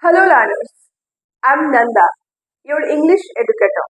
Hello learners, I am Nanda, your English educator.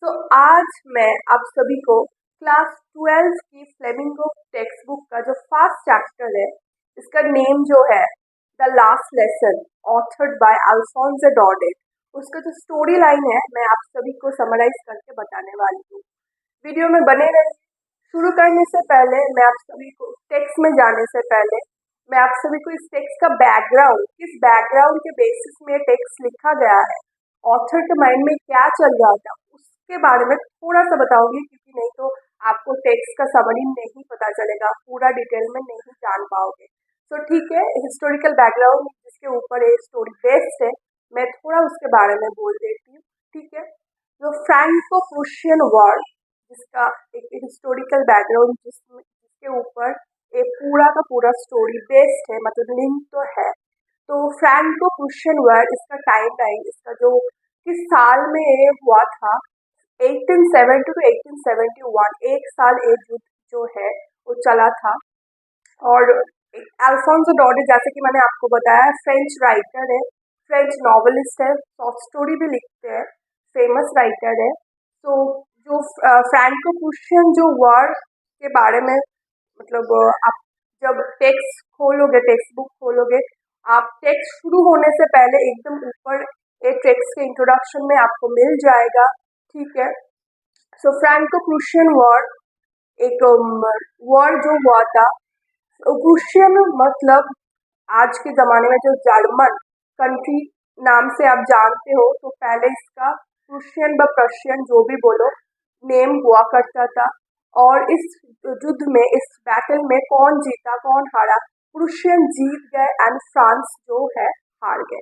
तो आज मैं आप सभी को क्लास 12 की फ्लेमिंगो टेक्स्ट बुक का जो फर्स्ट चैप्टर है, इसका नेम जो है the last lesson, authored by Alphonse डॉर्डेट, उसका जो स्टोरी लाइन है मैं आप सभी को समराइज करके बताने वाली हूँ। वीडियो में बने रहिए। शुरू करने से पहले मैं आप सभी को टेक्स्ट में जाने से पहले मैं आप सभी को इस टेक्स्ट का बैकग्राउंड, किस बैकग्राउंड के बेसिस में टेक्स्ट लिखा गया है, ऑथर के माइंड में क्या चल रहा था, उसके बारे में थोड़ा सा बताऊंगी, क्योंकि नहीं तो आपको टेक्स्ट का समरी नहीं पता चलेगा, पूरा डिटेल में नहीं जान पाओगे। तो ठीक है, हिस्टोरिकल बैकग्राउंड जिसके ऊपर ये स्टोरी बेस्ड है, मैं थोड़ा उसके बारे में बोल देती हूँ। ठीक है, जो फ्रैंको प्रूशियन वॉर, जिसका एक हिस्टोरिकल बैकग्राउंड जिसके ऊपर एक पूरा का पूरा स्टोरी बेस्ड है, मतलब लिंक तो है। तो फ्रैंको प्रूशियन वॉर, इसका टाइम लाइन, इसका जो किस साल में ये हुआ था, 1870 टू 1871, एक साल एक युद्ध जो है वो चला था। और अल्फोंसो डॉर्डेट, जैसे कि मैंने आपको बताया, फ्रेंच राइटर है, फ्रेंच नॉवेलिस्ट है, शॉर्ट स्टोरी भी लिखते हैं, फेमस राइटर है। तो जो फ्रैंको प्रूशियन जो वॉर के बारे में, मतलब आप जब टेक्स्ट खोलोगे, टेक्स्ट बुक खोलोगे, आप टेक्स्ट शुरू होने से पहले एकदम ऊपर एक टेक्स्ट के इंट्रोडक्शन में आपको मिल जाएगा। ठीक है, सो फ्रैंको प्रूशियन वॉर एक वॉर जो हुआ था। प्रूशियन मतलब आज के ज़माने में जो जर्मन कंट्री नाम से आप जानते हो, तो पहले इसका प्रूशियन व प्रशियन जो भी बोलो नेम हुआ करता था। और इस युद्ध में, इस बैटल में कौन जीता कौन हारा, प्रूशियन जीत गए एंड फ्रांस जो है हार गए।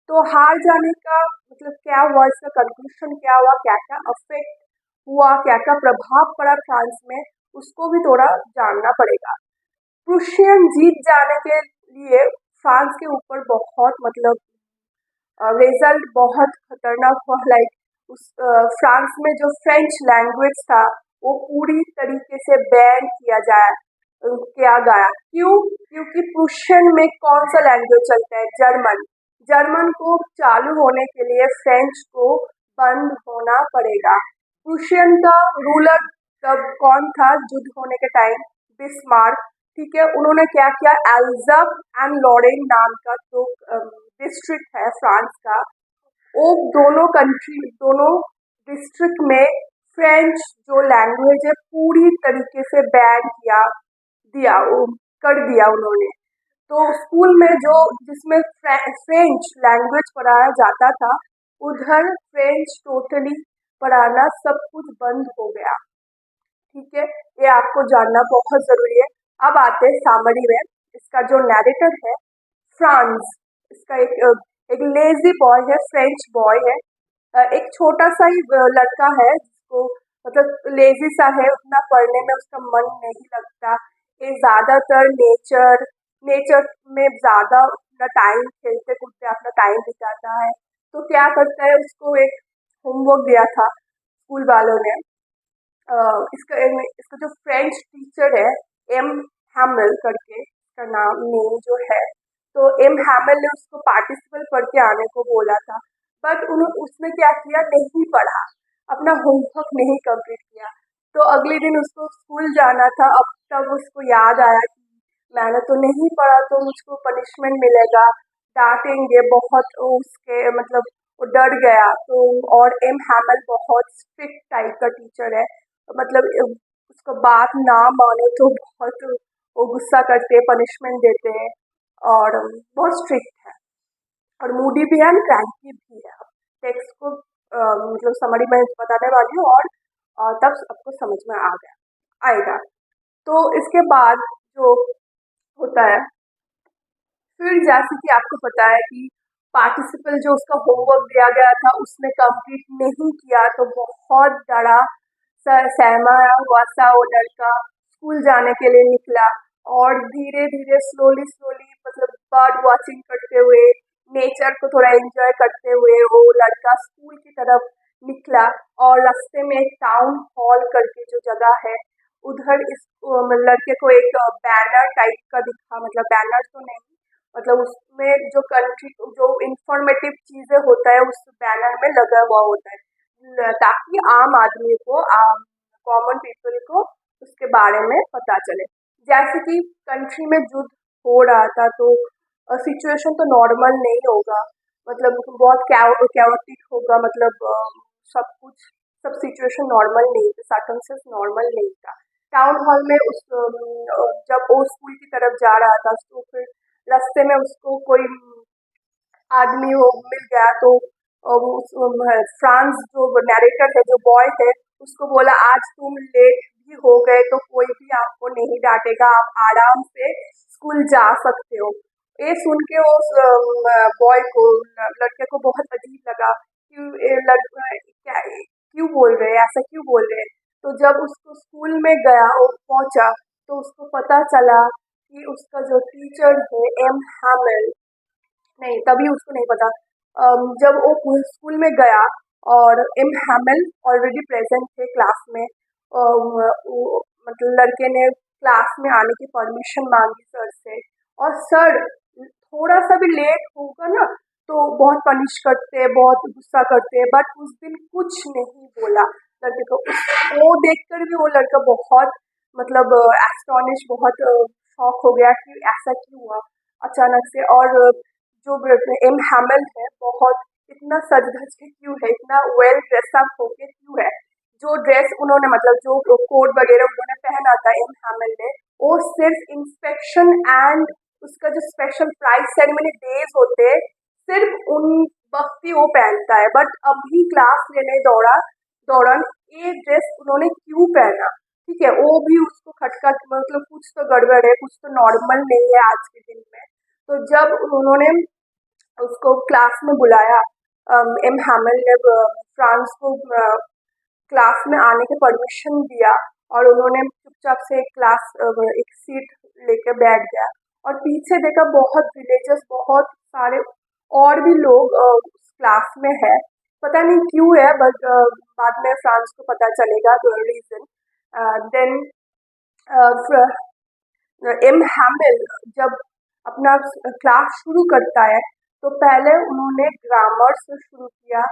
तो हार जाने का मतलब क्या हुआ, इसका कंक्लूशन क्या हुआ, क्या क्या अफेक्ट हुआ, क्या क्या प्रभाव पड़ा फ्रांस में, उसको भी थोड़ा जानना पड़ेगा। प्रूशियन जीत जाने के लिए फ्रांस के ऊपर बहुत, मतलब रिजल्ट बहुत खतरनाक हुआ। लाइक उस फ्रांस में जो फ्रेंच लैंग्वेज था वो पूरी तरीके से बैन किया गया। क्यों? क्योंकि प्रूशियन में कौन सा लैंग्वेज चलता है? जर्मन। जर्मन को चालू होने के लिए फ्रेंच को बंद होना पड़ेगा। प्रूशियन का रूलर तब कौन था युद्ध होने के टाइम? बिस्मार्क। ठीक है, उन्होंने क्या किया, एल्जब एंड लॉरेन नाम का जो डिस्ट्रिक्ट है फ्रांस का, वो दोनों डिस्ट्रिक्ट में फ्रेंच जो लैंग्वेज है पूरी तरीके से बैन दिया कर दिया उन्होंने। तो स्कूल में जो जिसमें फ्रेंच लैंग्वेज पढ़ाया जाता था, उधर फ्रेंच टोटली पढ़ाना सब कुछ बंद हो गया। ठीक है, ये आपको जानना बहुत जरूरी है। अब आते हैं सामरी में। इसका जो नैरेटर है फ्रांस, इसका एक लेजी बॉय है, फ्रेंच बॉय है, एक छोटा सा ही लड़का है जिसको, मतलब लेजी सा है, उतना पढ़ने में उसका मन नहीं लगता। ये ज्यादातर नेचर में ज्यादा अपना टाइम खेलते कूदते अपना टाइम बिताता है। तो क्या करता है, उसको एक होमवर्क दिया था स्कूल वालों ने। इसका जो फ्रेंच टीचर है, एम हैमल करके इसका नेम जो है, तो एम हैमल ने उसको पार्टिसिपल पढ़ के आने को बोला था। बट उसने क्या किया, नहीं पढ़ा, अपना होमवर्क नहीं कंप्लीट किया। तो अगले दिन उसको स्कूल जाना था। अब तब उसको याद आया कि मैंने तो नहीं पढ़ा, तो मुझको पनिशमेंट मिलेगा, डांटेंगे बहुत, उसके मतलब वो डर गया। तो और एम हैमल बहुत स्ट्रिक्ट टाइप का टीचर है, मतलब उसका बात ना मानो तो बहुत वो गुस्सा करते हैं, पनिशमेंट देते हैं, और बहुत स्ट्रिक्ट है, और मूडी भी है, क्रैंकी भी है। टेक्स्ट को मतलब समरी में बताने वाली हूँ, और तब सबको समझ में आएगा। तो इसके बाद जो होता है, फिर जैसे कि आपको पता है कि पार्टिसिपल जो उसका होमवर्क दिया गया था उसने कंप्लीट नहीं किया, तो बहुत डरा सहमाया हुआ सा वो लड़का स्कूल जाने के लिए निकला। और धीरे धीरे स्लोली स्लोली, मतलब बर्ड वॉचिंग करते हुए, नेचर को थोड़ा एंजॉय करते हुए वो लड़का स्कूल की तरफ निकला। और रास्ते में एक टाउन हॉल करके जो जगह है, उधर इस लड़के को एक बैनर टाइप का दिखा, मतलब बैनर तो नहीं, मतलब उसमें जो कंट्री जो इंफॉर्मेटिव चीजें होता है उस बैनर में लगा हुआ होता है, ताकि आम आदमी को, आम कॉमन पीपल को उसके बारे में पता चले। जैसे कि कंट्री में युद्ध हो रहा था, तो सिचुएशन तो नॉर्मल नहीं होगा, मतलब बहुत कैओटिक होगा, मतलब सब कुछ, सब सिचुएशन नॉर्मल नहीं था, सर्कमस्टेंस नॉर्मल नहीं था। टाउन हॉल में जब वो स्कूल की तरफ जा रहा था, तो फिर रास्ते में उसको कोई आदमी वो मिल गया, तो वो फ्रांस जो नैरेटर है, जो बॉय है, उसको बोला आज तुम लेट भी हो गए तो कोई भी आपको नहीं डांटेगा, आप आराम से स्कूल जा सकते हो। ये सुन के उस बॉय को, लड़के को बहुत अजीब लगा कि ये लड़का क्या, क्यों बोल रहे हैं, ऐसा क्यों बोल रहे हैं। तो जब उसको स्कूल में गया, वो पहुंचा, तो उसको पता चला कि उसका जो टीचर है, एम हैमिल, नहीं तभी उसको नहीं पता। जब वो स्कूल में गया और एम हैमिल ऑलरेडी प्रेजेंट थे क्लास में, मतलब लड़के ने क्लास में आने की परमिशन मांगी सर से, और सर थोड़ा सा भी लेट होगा ना तो बहुत पनिश करते हैं, बहुत गुस्सा करते हैं, बट उस दिन कुछ नहीं बोला लड़के को। वो देखकर भी वो लड़का बहुत, मतलब एस्टोनिश, बहुत शॉक हो गया कि ऐसा क्यों हुआ अचानक से। और जो एम हैमल है, बहुत इतना सज धज के क्यों है, इतना वेल ड्रेसअप होके क्यों है। जो ड्रेस उन्होंने, मतलब जो कोट वगैरह उन्होंने पहना था एम हैमल ने, वो सिर्फ इंस्पेक्शन एंड उसका जो स्पेशल प्राइज सेरेमनी डेज होते हैं, सिर्फ उन वक्त ही वो पहनता है। बट अभी क्लास लेने दौरान ये ड्रेस उन्होंने क्यों पहना, ठीक है, वो भी उसको खटका, मतलब कुछ तो गड़बड़ है, कुछ तो नॉर्मल नहीं है आज के दिन में। तो जब उन्होंने उसको क्लास में बुलाया, एम हैमल ने फ्रांस को क्लास में आने की परमिशन दिया, और उन्होंने चुपचाप से एक सीट लेके बैठ गया, और पीछे देखा बहुत विलेजर्स, बहुत सारे और भी लोग उस क्लास में है। पता नहीं क्यों है, बट बाद में फ्रांस को पता चलेगा रीजन। देन एम हैमिल जब अपना क्लास शुरू करता है, तो पहले उन्होंने ग्रामर से शुरू किया,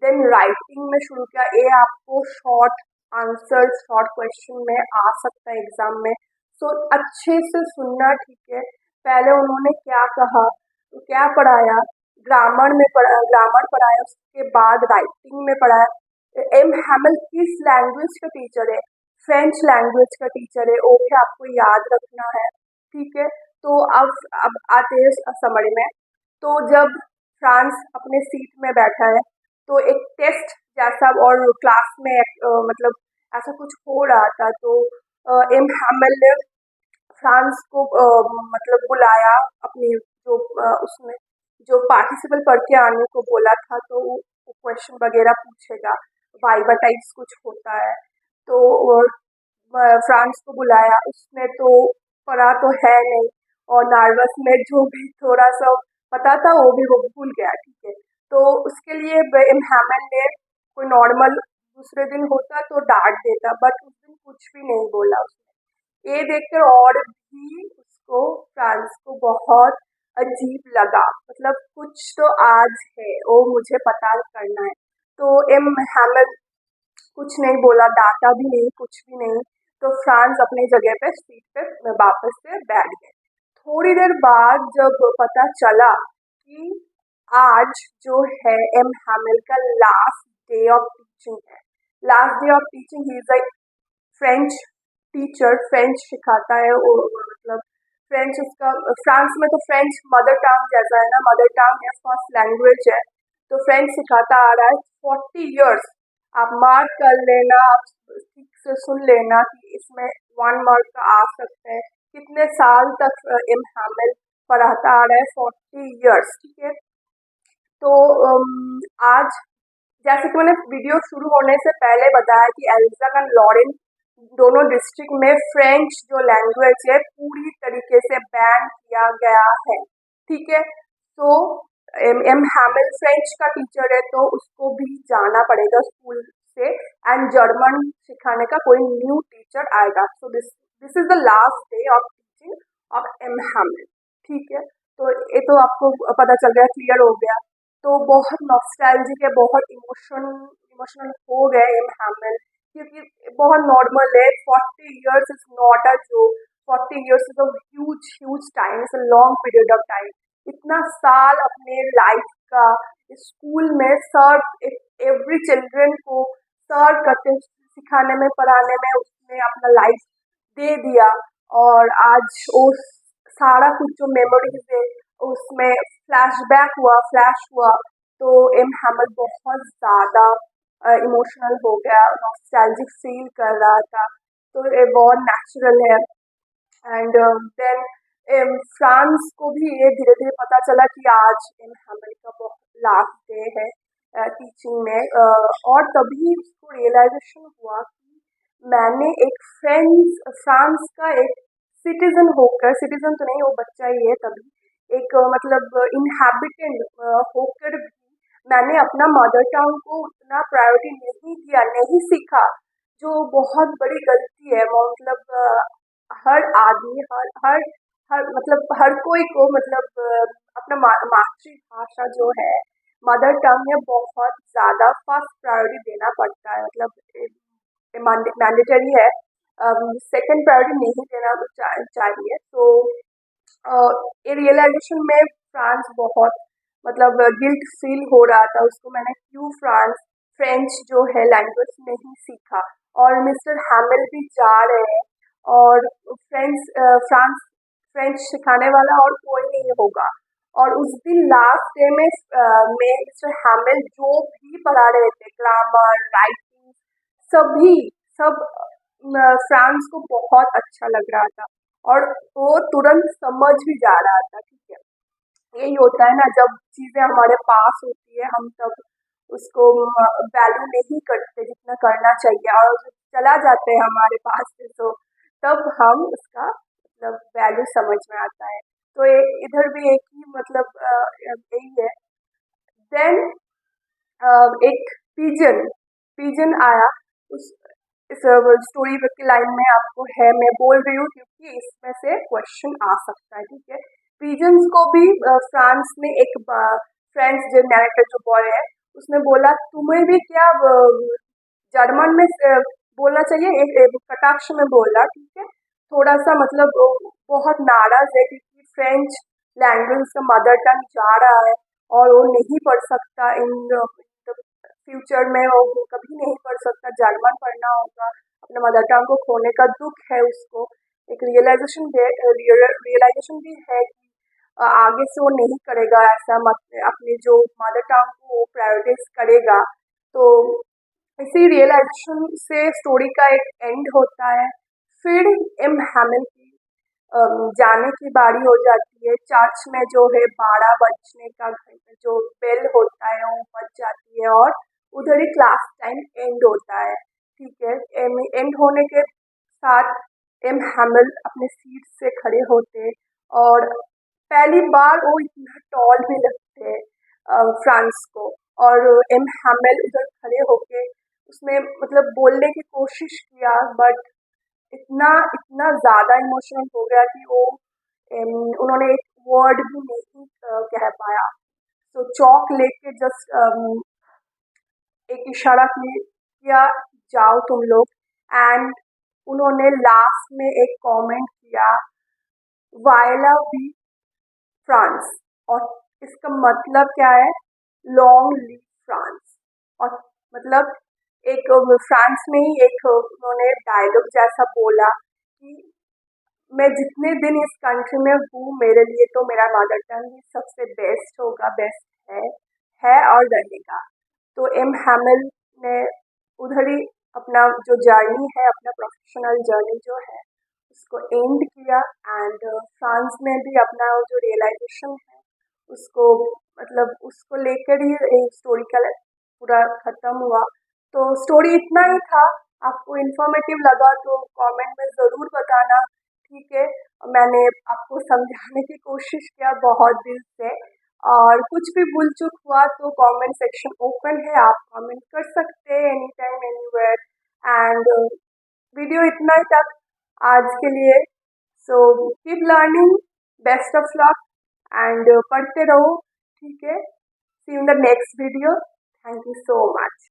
देन राइटिंग में शुरू किया। ये आपको शॉर्ट आंसर, शॉर्ट क्वेश्चन में आ सकता है एग्जाम में, तो अच्छे से सुनना, ठीक है। पहले उन्होंने क्या कहा, तो क्या पढ़ाया, ग्रामर पढ़ाया, उसके बाद राइटिंग में पढ़ाया। एम हैमिल किस लैंग्वेज का टीचर है, फ्रेंच लैंग्वेज का टीचर है, वो भी आपको याद रखना है, ठीक है। तो अब आते हैं समरी में। तो जब फ्रांस अपने सीट में बैठा है, तो एक टेस्ट जैसा, और क्लास में मतलब ऐसा कुछ हो रहा था, तो एम हैमिल ने फ्रांस को मतलब बुलाया, अपनी जो उसमें जो पार्टिसिपल पढ़ के आने को बोला था, तो वो क्वेश्चन वगैरह पूछेगा, वाइवा टाइप्स कुछ होता है। तो फ्रांस को बुलाया, उसने तो पढ़ा तो है नहीं, और नर्वस में जो भी थोड़ा सा पता था वो भी वो भूल गया, ठीक है। तो उसके लिए एम हैमन ने, कोई नॉर्मल दूसरे दिन होता तो डांट देता, बट उस दिन कुछ भी नहीं बोला उसने। ये देखकर और भी उसको, फ्रांस को बहुत अजीब लगा, मतलब कुछ तो आज है, वो मुझे पता करना है। तो एम हैमन कुछ नहीं बोला, डांटा भी नहीं, कुछ भी नहीं। तो फ्रांस अपनी जगह पे, सीट पे वापस से बैठ गए। थोड़ी देर बाद जब पता चला कि आज जो है एम हैमिल का लास्ट डे ऑफ टीचिंग है, last day of teaching, he is a French teacher, French सिखाता है वो, मतलब फ्रेंच उसका, फ्रांस में तो फ्रेंच मदर टंग जैसा है ना, मदर टंग है, फर्स्ट लैंग्वेज है, तो फ्रेंच सिखाता आ रहा है 40 इयर्स। आप मार्क कर लेना, आप ठीक से सुन लेना कि इसमें 1 मार्क का आ सकता है, कितने साल तक एम हैमिल पढ़ाता आ रहा है, 40 इयर्स, ठीक है। तो आज, जैसे कि मैंने वीडियो शुरू होने से पहले बताया कि एल्जाक एंड लॉरेन दोनों डिस्ट्रिक्ट में फ्रेंच जो लैंग्वेज है पूरी तरीके से बैन किया गया है, ठीक है। तो एम हैमिल फ्रेंच का टीचर है, तो उसको भी जाना पड़ेगा स्कूल से, एंड जर्मन सिखाने का कोई न्यू टीचर आएगा। So this this is the last day of teaching of M Hamel, ठीक है। तो ये तो आपको पता चल गया, क्लियर हो गया। तो बहुत नॉस्टैल्जिक है, बहुत इमोशनल हो गए एम हैमिल, क्योंकि बहुत नॉर्मल है। 40 years is not a joke. 40 years is a huge huge time, is a long period of time. इतना साल अपने लाइफ का स्कूल में सर्व, एवरी चिल्ड्रन को सर्व करते, सिखाने में, पढ़ाने में उसने अपना लाइफ दे दिया। और आज वो सारा कुछ जो मेमोरीज है उसमें फ्लैशबैक हुआ, फ्लैश हुआ। तो एम हैमर बहुत ज़्यादा इमोशनल हो गया, नॉस्टैल्जिक फील कर रहा था। तो ये बहुत नेचुरल है। एंड देन फ्रांस को भी ये धीरे धीरे पता चला कि आज इन हैमर का बहुत लास्ट डे है टीचिंग में। और तभी उसको रियलाइजेशन हुआ कि मैंने एक फ्रांस का एक सिटीजन होकर, सिटीजन तो नहीं, वो बच्चा ही है तभी, एक मतलब इनहैबिटेंट होकर भी मैंने अपना मदर टंग को उतना प्रायोरिटी नहीं दिया, नहीं सीखा, जो बहुत बड़ी गलती है। वो मतलब हर आदमी, हर हर हर मतलब हर कोई को मतलब अपना मातृभाषा जो है, मदर टंग है, बहुत ज़्यादा फर्स्ट प्रायोरिटी देना पड़ता है। मतलब मैंडेटरी है, सेकंड प्रायोरिटी नहीं देना तो चाहिए। तो ये रियलाइजेशन में फ्रांस बहुत मतलब गिल्ट फील हो रहा था उसको, मैंने क्यों फ्रेंच जो है लैंग्वेज नहीं सीखा। और मिस्टर हैमिल भी जा रहे हैं, और फ्रांस फ्रेंच सिखाने वाला और कोई नहीं होगा। और उस दिन लास्ट डे में मिस्टर हैमिल जो भी पढ़ा रहे थे, ग्रामर, राइटिंग, सभी सब फ्रांस को बहुत अच्छा लग रहा था, और वो तुरंत समझ भी जा रहा था। ठीक है, यही होता है ना, जब चीजें हमारे पास होती है हम तब उसको वैल्यू नहीं करते जितना करना चाहिए, और जब चला जाते हैं हमारे पास से, तो तब हम उसका मतलब वैल्यू समझ में आता है। तो इधर भी एक ही मतलब यही है। देन एक पिजन पिजन आया उस इस स्टोरी की लाइन में आपको है, मैं बोल रही हूँ क्योंकि इसमें से क्वेश्चन आ सकता है। ठीक है, पिजन्स को भी फ्रांस में एक फ्रेंच जो नैरेटर जो बॉय है, उसने बोला तुम्हें भी क्या जर्मन में बोलना चाहिए, एक कटाक्ष में बोला। ठीक है, थोड़ा सा मतलब बहुत नाराज है क्योंकि फ्रेंच लैंग्वेज का मदर टंग जा रहा है, और वो नहीं पढ़ सकता इन फ्यूचर में, वो कभी नहीं पढ़ सकता, जर्मन पढ़ना होगा। अपने मदर टंग को खोने का दुख है उसको, एक रियलाइजेशन भी है कि आगे से वो नहीं करेगा ऐसा, मत अपने जो मदर टंग को वो प्रायोरिटाइज करेगा। तो इसी रियलाइजेशन से स्टोरी का एक एंड होता है। फिर एम हैमिल की जाने की बारी हो जाती है। चर्च में जो है 12 बजने का जो बेल होता है वो बज जाती है, और उधर ही क्लास टाइम एंड होता है। ठीक है, एंड होने के साथ एम हैमिल अपने सीट से खड़े होते, और पहली बार वो इतना टॉल भी लगते हैं फ्रांस को। और एम हैमिल उधर खड़े होके उसने मतलब बोलने की कोशिश किया, बट इतना इतना ज़्यादा इमोशनल हो गया कि वो उन्होंने एक वर्ड भी नहीं कह पाया। तो चौक लेके जस्ट एक इशारा किया, जाओ तुम लोग। एंड उन्होंने लास्ट में एक कमेंट किया, वायला वी फ्रांस। और इसका मतलब क्या है, लॉन्ग लिव फ्रांस। और मतलब एक फ्रांस में ही एक उन्होंने डायलॉग जैसा बोला कि मैं जितने दिन इस कंट्री में हूँ, मेरे लिए तो मेरा मदर टंग ही सबसे बेस्ट होगा, बेस्ट है और रहेगा। तो एम हैमिल ने उधर ही अपना जो जर्नी है, अपना प्रोफेशनल जर्नी जो है उसको एंड किया। एंड फ्रांस में भी अपना जो रियलाइजेशन है उसको मतलब उसको लेकर ही स्टोरी का पूरा खत्म हुआ। तो स्टोरी इतना ही था। आपको इन्फॉर्मेटिव लगा तो कमेंट में ज़रूर बताना। ठीक है, मैंने आपको समझाने की कोशिश किया बहुत दिल से, और कुछ भी भूल चूक हुआ तो कमेंट सेक्शन ओपन है, आप कमेंट कर सकते हैं any time anywhere. And video इतना ही तक आज के लिए। So keep learning, best of luck, and पढ़ते रहो, ठीक है। See you in the next video. Thank you so much.